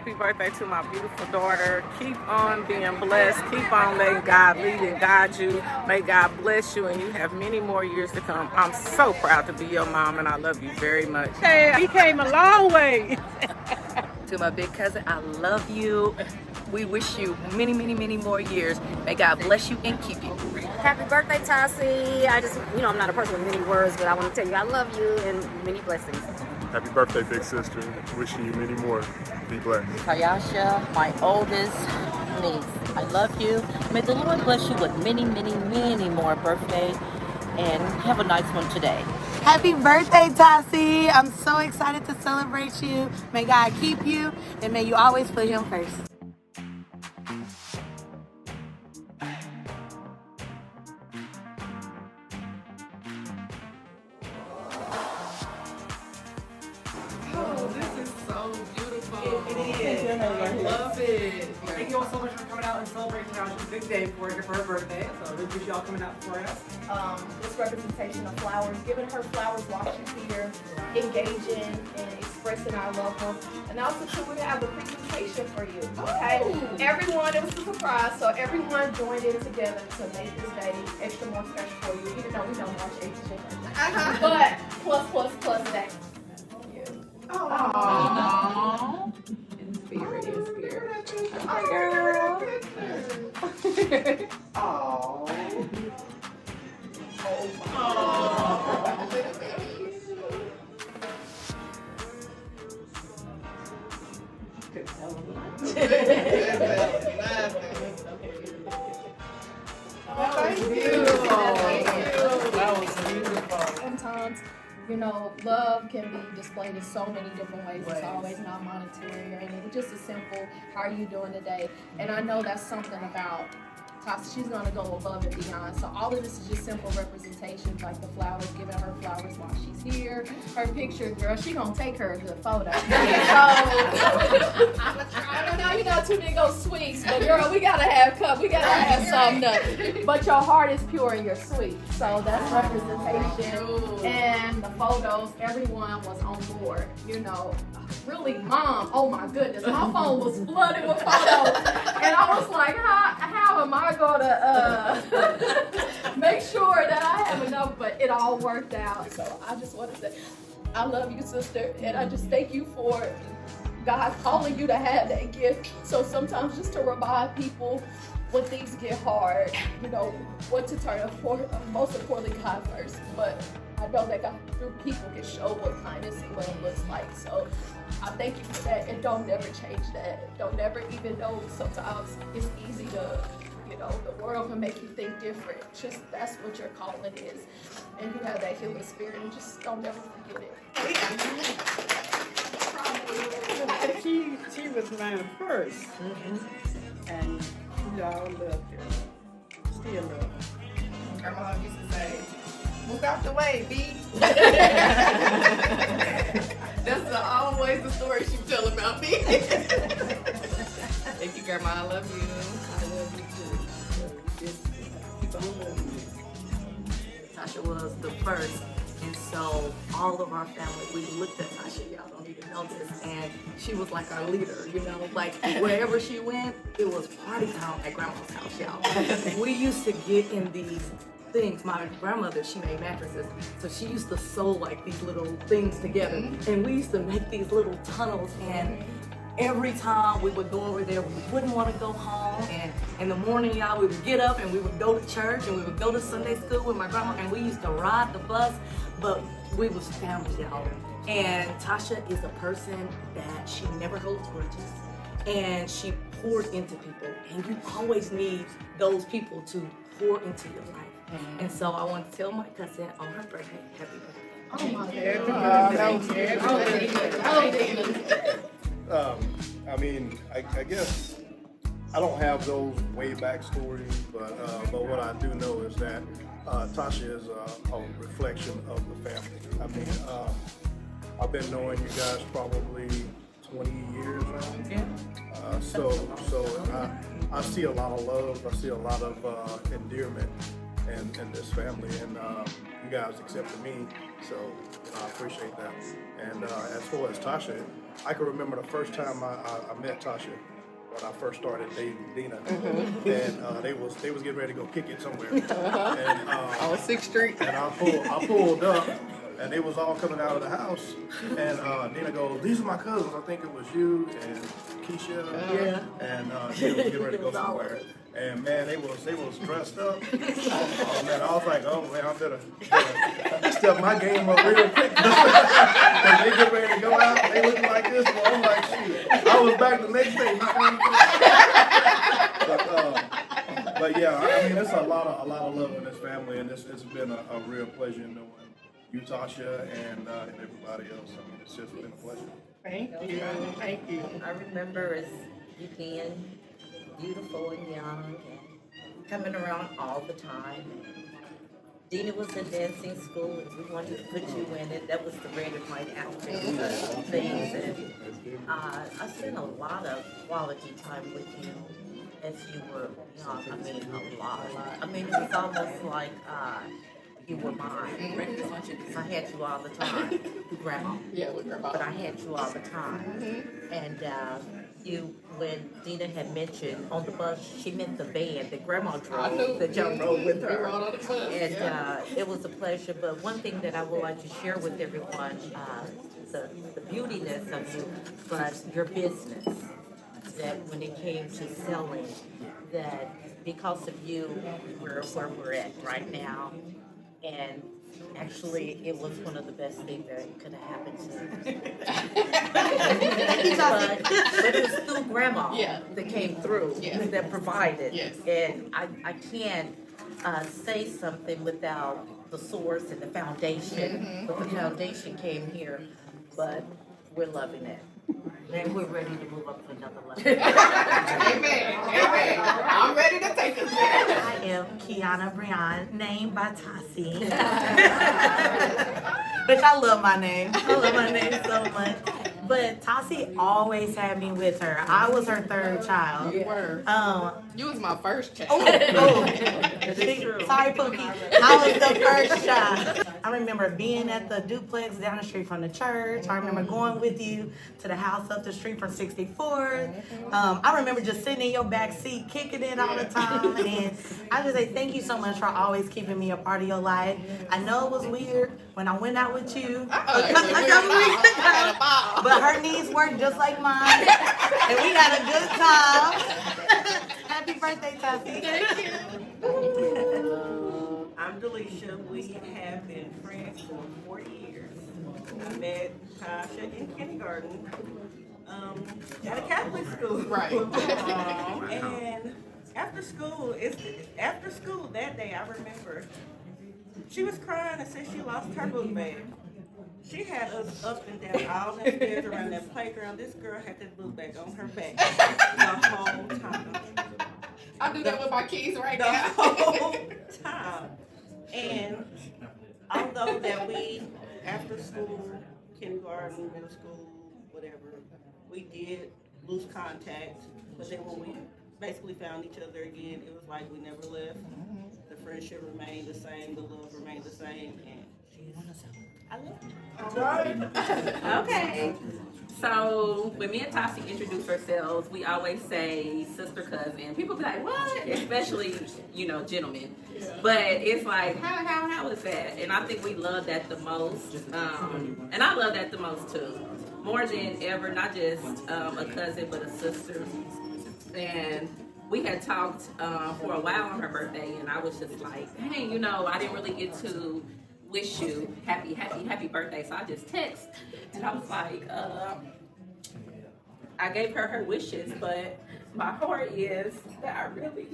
happy birthday to my beautiful daughter. Keep on being blessed. Keep on letting God lead and guide you. May God bless you and you have many more years to come. I'm so proud to be your mom and I love you very much. Hey, we came a long way. To my big cousin, I love you. We wish you many, many, many more years. May God bless you and keep you. Happy birthday, Tassie. I just, I'm not a person with many words, but I want to tell you I love you and many blessings. Happy birthday, big sister. Wishing you many more. Be blessed. Taiasha, my oldest niece, I love you. May the Lord bless you with many, many, many more birthdays and have a nice one today. Happy birthday, Tassie. I'm so excited to celebrate you. May God keep you and may you always put him first. Thank you all so much for coming out and celebrating Taiasha's big day for her birthday. So we appreciate y'all coming out for us. This representation of flowers, giving her flowers while she's here, engaging and expressing our love for her. And also too, we have a presentation for you. Okay, everyone, it was a surprise, so everyone joined in together to make this day extra more special for you. Even though we don't watch HJ, but plus that. Aww. In spirit. Hi, girl. Aww. Sometimes, love can be displayed in so many different ways. It's always not monetary or anything. It's just a simple, how are you doing today? And I know that's something about Tasha. She's going to go above and beyond. So all of this is just simple representations, like the flowers, giving her flowers while she's here. Her picture, girl, she going to take her a good photo. So, I don't know, too many go sweets, but girl, we got to have cup. We got to have something. But your heart is pure and you're sweet. So that's representation. And the photos, everyone was on board, Really, Mom, oh my goodness, my phone was flooded with photos. And I was like, how am I gonna make sure that I have enough? But it all worked out. So I just want to say, I love you, sister. And I just thank you for God calling you to have that gift. So sometimes just to remind people when things get hard, what to turn for, most importantly, God first. But I know that God, through people, can show what kindness and what it looks like. So I thank you for that, and don't never change that. Don't never, even though sometimes it's easy to, the world can make you think different. Just that's what your calling is, and you have that healing spirit, and just don't never forget it. She was mine first, and y'all loved her. Still love her. Grandma used to say, "Move out the way, B." That's always the story she tell about me. Thank you, Grandma. I love you. I love you too. Just keep on loving you. Tasha was the first, and so all of our family, we looked at Tasha, y'all don't even know this, and she was like our leader, like wherever she went, it was party time at Grandma's house, y'all. We used to get in these things. My grandmother, she made mattresses, so she used to sew like these little things together, and we used to make these little tunnels, and every time we would go over there, we wouldn't want to go home, and in the morning, y'all, we would get up and we would go to church and we would go to Sunday school with my grandma, and we used to ride the bus, but we was family, y'all. And Tasha is a person that she never holds grudges, and she pours into people, and you always need those people to pour into your life. And so I want to tell my cousin on her birthday, happy birthday. Oh my God. I guess I don't have those way back stories, but what I do know is that Tasha is a reflection of the family. I've been knowing you guys probably 20 years now. So I see a lot of love. I see a lot of endearment in this family, and you guys accepted me, so I appreciate that. And as far as Tasha, I can remember the first time I met Tasha when I first started dating Dina, and they was getting ready to go kick it somewhere, and On 6th Street. and I pulled up, and they was all coming out of the house, and Dina goes, "These are my cousins. I think it was you and Keisha, and they was getting ready to go somewhere." And man, they was dressed up. Oh man, I was like, oh man, I better step my game up real quick. Cause they get ready to go out, they looking like this. Well, I'm like, shoot. I was back the next day. But yeah, I mean, it's a lot of love in this family, and it's been a real pleasure knowing you, Tasha, and everybody else. I mean, it's just been a pleasure. Thank you. Thank you. I remember as you being beautiful and young and coming around all the time. Dina was in dancing school and we wanted to put you in it. That was the red and white outfit things. And I spent a lot of quality time with you as you were young. I mean, a lot. I mean, it was almost like you were mine. I had you all the time. With Grandma. Yeah, with Grandma. But I had you all the time. And when Dina had mentioned on the bus, she meant the band that Grandma drove, that y'all rode with her. On the bus. And it was a pleasure. But one thing that I would like to share with everyone, the beautiness of you, but your business, that when it came to selling, that because of you, we're where we're at right now. And actually, it was one of the best things that could have happened to me. but it was through Grandma that came through, that provided. Yes. And I can't say something without the source and the foundation. But the foundation came here, but we're loving it. And we're ready to move up to another level. Amen. Amen. I'm ready to take it there. I am Kiana Brian, named by Tassi. Which I love my name. I love my name so much. But Tassi always had me with her. I was her third child. You were. You was my first child. Sorry, Pookie. I was the first child. I remember being at the duplex down the street from the church. I remember going with you to the house up the street from 64th. I remember just sitting in your back seat, kicking it all the time. And I just say thank you so much for always keeping me a part of your life. I know it was weird when I went out with you a couple weeks ago, but her needs worked just like mine, and we had a good time. Happy birthday, Tassi. Thank you. I'm Delisha. We have been friends for 40 years. I met Taiasha in kindergarten at a Catholic school. Right. And after school that day, I remember she was crying and said she lost her book bag. She had us up and down all the stairs around that playground. This girl had that book bag on her back the whole time. I do that with my keys right The now. whole time. And although that we, after school, kindergarten, middle school, whatever, we did lose contact. But then when we basically found each other again, it was like we never left. The friendship remained the same, the love remained the same, and I love you. All right. Okay. So when me and Tasha introduce ourselves, we always say sister cousin. People be like, what? Especially, gentlemen. But it's like, how is that? And I think we love that the most. And I love that the most too. More than ever, not just a cousin, but a sister. And we had talked for a while on her birthday, and I was just like, hey, I didn't really get to wish you happy birthday. So I just text, and I was like, I gave her wishes, but my heart is that I really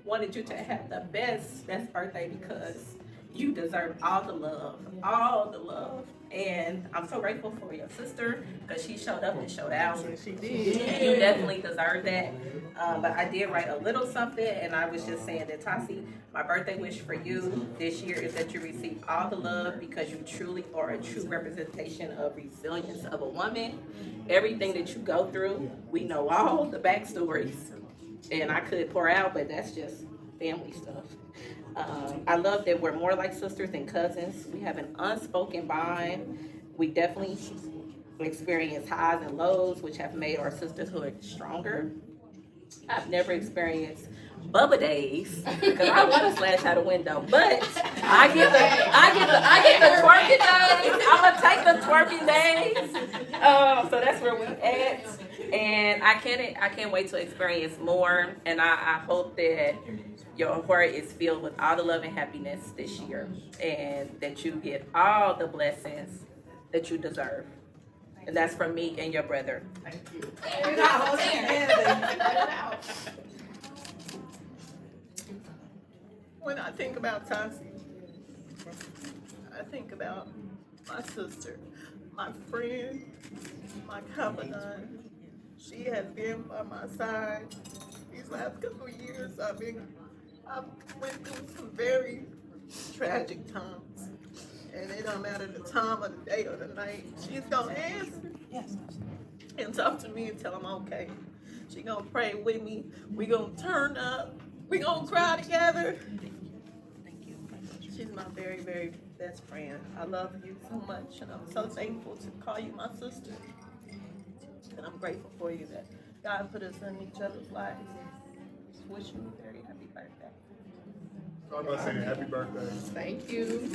wanted you to have the best birthday because you deserve all the love. And I'm so grateful for your sister because she showed up and showed out. She did. And you definitely deserve that. But I did write a little something, and I was just saying that, Tassi, my birthday wish for you this year is that you receive all the love because you truly are a true representation of resilience of a woman. Everything that you go through, we know all the backstories. And I could pour out, but that's just family stuff. I love that we're more like sisters than cousins. We have an unspoken bond. We definitely experience highs and lows, which have made our sisterhood stronger. I've never experienced Bubba days because I want to slash out a window, but I get the twerking days. I'm gonna take the twerking days. So that's where we at, and I can't wait to experience more. And I hope that your heart is filled with all the love and happiness this year, and that you get all the blessings that you deserve. And that's from me and your brother. Thank you. When I think about Tasi, I think about my sister, my friend, my confidant. She has been by my side these last couple of years. I went through some very tragic times. And it don't matter the time of the day or the night. She's gonna answer and talk to me until I'm okay. She gonna pray with me. We gonna turn up. We gonna cry together. She's my very, very best friend. I love you so much, and I'm so thankful to call you my sister. And I'm grateful for you that God put us in each other's lives. Just wish you a very happy birthday. So I'm not saying happy birthday. Thank you.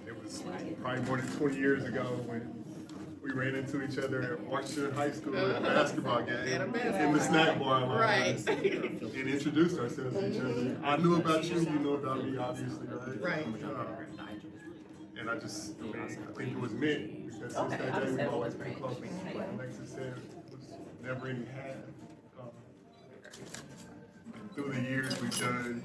It was probably more than 20 years ago when we ran into each other at Washington High School at a basketball game in the snack bar line, Right. and introduced ourselves to each other. I knew about you, you knew about me, obviously, right? Right. And I think it was meant because since that day we've always been close. Like Alexis said, it was never any had. And through the years we've done,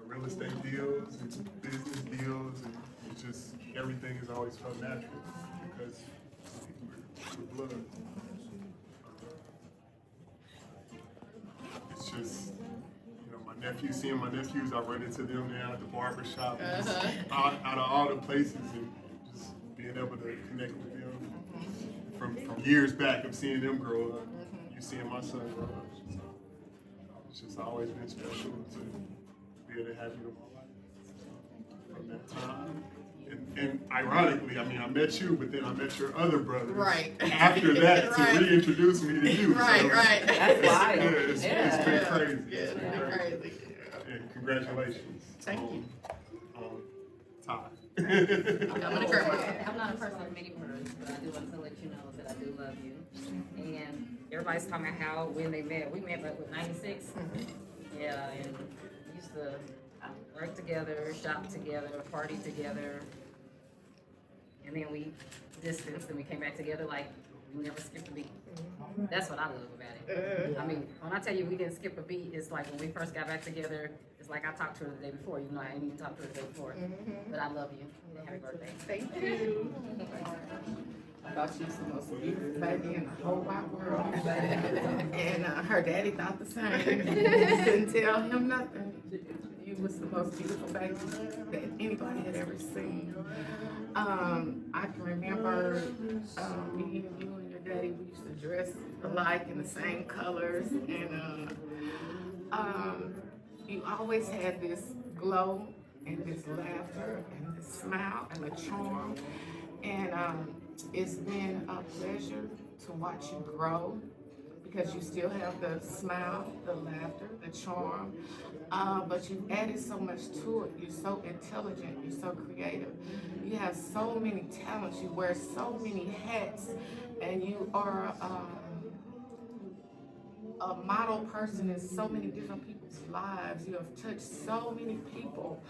real estate deals and business deals, and it's just everything has always felt natural because we're blood. It's just, seeing my nephews, I run into them now at the barber shop, out of all the places, and just being able to connect with them from years back of seeing them grow up, you seeing my son grow up. So it's just always been special to be able to have you in my life from that time. And ironically, I met you, but then I met your other brothers after that to reintroduce me to you. Right. That's wild. It's been crazy. It's been crazy. And congratulations. Thank you. Ty. I'm not a person of many words, but I do want to let you know that I do love you. And everybody's talking about when they met. We met with 96. Yeah, and we used to work together, shop together, party together. And then we distanced and we came back together like we never skipped a beat. That's what I love about it. When I tell you we didn't skip a beat, it's like when we first got back together, it's like I talked to her the day before. I didn't even talk to her the day before. But I love you. Happy birthday. Thank you. I thought she was the most beautiful baby in the whole wide world. And her daddy thought the same. Couldn't tell him nothing. You was the most beautiful baby that anybody had ever seen. I can remember me and you and your daddy, we used to dress alike in the same colors. And you always had this glow and this laughter and this smile and a charm. And it's been a pleasure to watch you grow because you still have the smile, the laughter, the charm, but you've added so much to it. You're so intelligent, you're so creative. You have so many talents, you wear so many hats, and you are a model person in so many different people's lives. You have touched so many people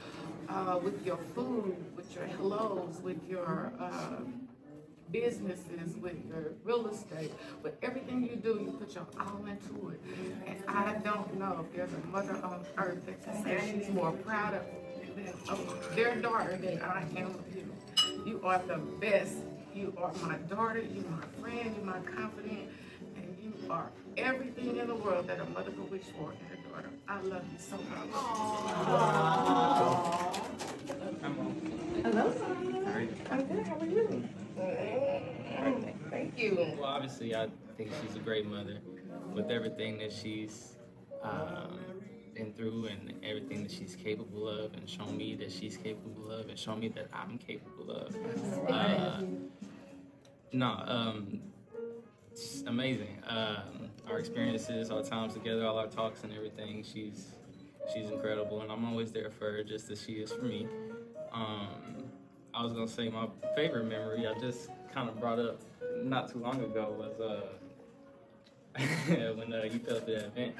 with your food, with your hellos, with your businesses, with your real estate, with everything you do, you put your all into it. And I don't know if there's a mother on earth that can say she's more proud of their daughter than I am of you. You are the best. You are my daughter, you're my friend, you're my confidant, and you are everything in the world that a mother could wish for in a daughter. I love you so much. Hello, son. I'm good. How are you? Thank you. Well, obviously, I think she's a great mother with everything that she's been through and everything that she's capable of, and shown me that she's capable of, and shown me that I'm capable of. It's amazing. Our experiences, our times together, all our talks and everything. She's incredible, and I'm always there for her, just as she is for me. I was gonna say my favorite memory I just kind of brought up not too long ago was when you fell through that event.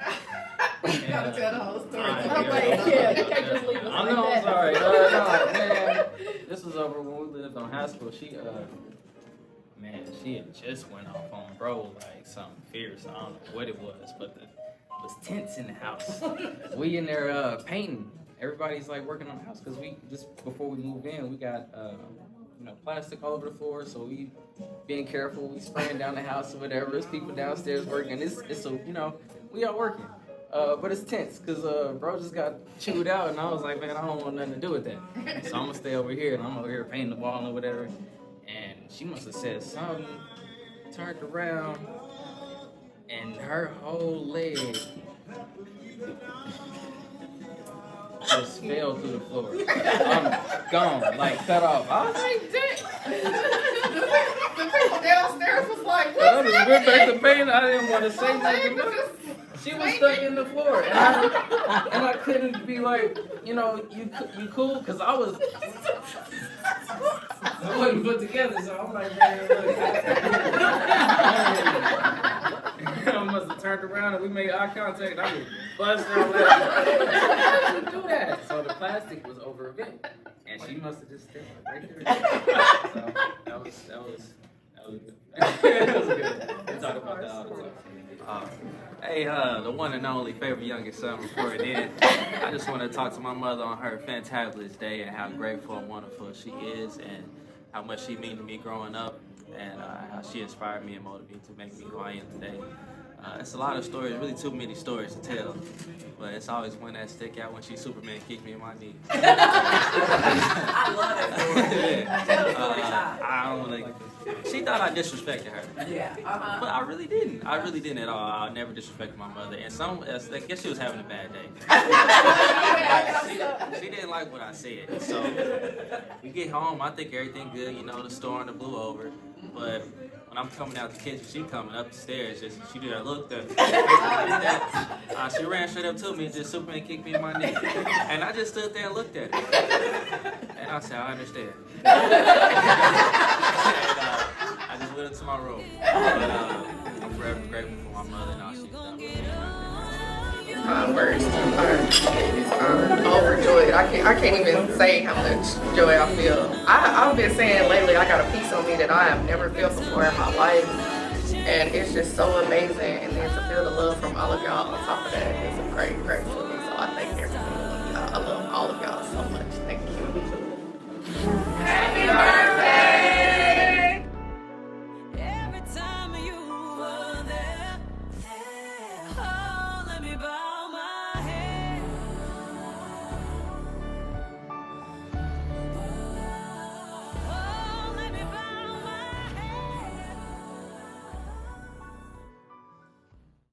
You gotta tell the whole story. Yeah, You can't just leave us I like know, I'm that. sorry. No, man, this was over when we lived on high school. She had just went off on bro like something fierce. I don't know what it was, but it was tense in the house. We in there painting. Everybody's like working on the house because we just before we move in, we got plastic all over the floor. So we being careful. We spraying down the house or whatever. There's people downstairs working. It's so we all working. But it's tense because bro just got chewed out, and I was like, man, I don't want nothing to do with that. So I'm gonna stay over here, and I'm over here painting the wall or whatever. And she must have said something, turned around, and her whole leg just fell through the floor. I'm gone, like cut off. I was like, dang. The people downstairs was like, I what's just went back to painting. I didn't want to say nothing. She was stuck in the floor, and I couldn't be like, you cool? Because I wasn't put together, so I'm like, man, look. I must have turned around and we made eye contact, and I was busting out laughing. How did you do that? So the plastic was over a bit, and she must have just stayed right there. So that was good. That was good. We talk about that all the time. Hey, the one and only favorite youngest son before it ends. I just want to talk to my mother on her fantabulous day and how grateful and wonderful she is and how much she meant to me growing up and how she inspired me and motivated me to make me who I am today. It's a lot of stories, really too many stories to tell, but it's always one that stick out when she Superman kicked me in my knee. I love that story. Tell the story, Ty. I don't like. She thought I disrespected her. Yeah. But I really didn't. I really didn't at all. I never disrespected my mother. And I guess she was having a bad day. She didn't like what I said. So we get home, I think everything good, the storm that blew over. But when I'm coming out the kitchen, she coming up the stairs. She did that look that. She ran straight up to me and just Superman kicked me in my knee. And I just stood there and looked at her. And I said, I understand. I just went into my room. But I'm forever grateful for my mother and all she's done. Words. I'm overjoyed. I can't even say how much joy I feel. I've been saying lately I got a piece on me that I have never felt before in my life. And it's just so amazing. And then to feel the love from all of y'all on top of that.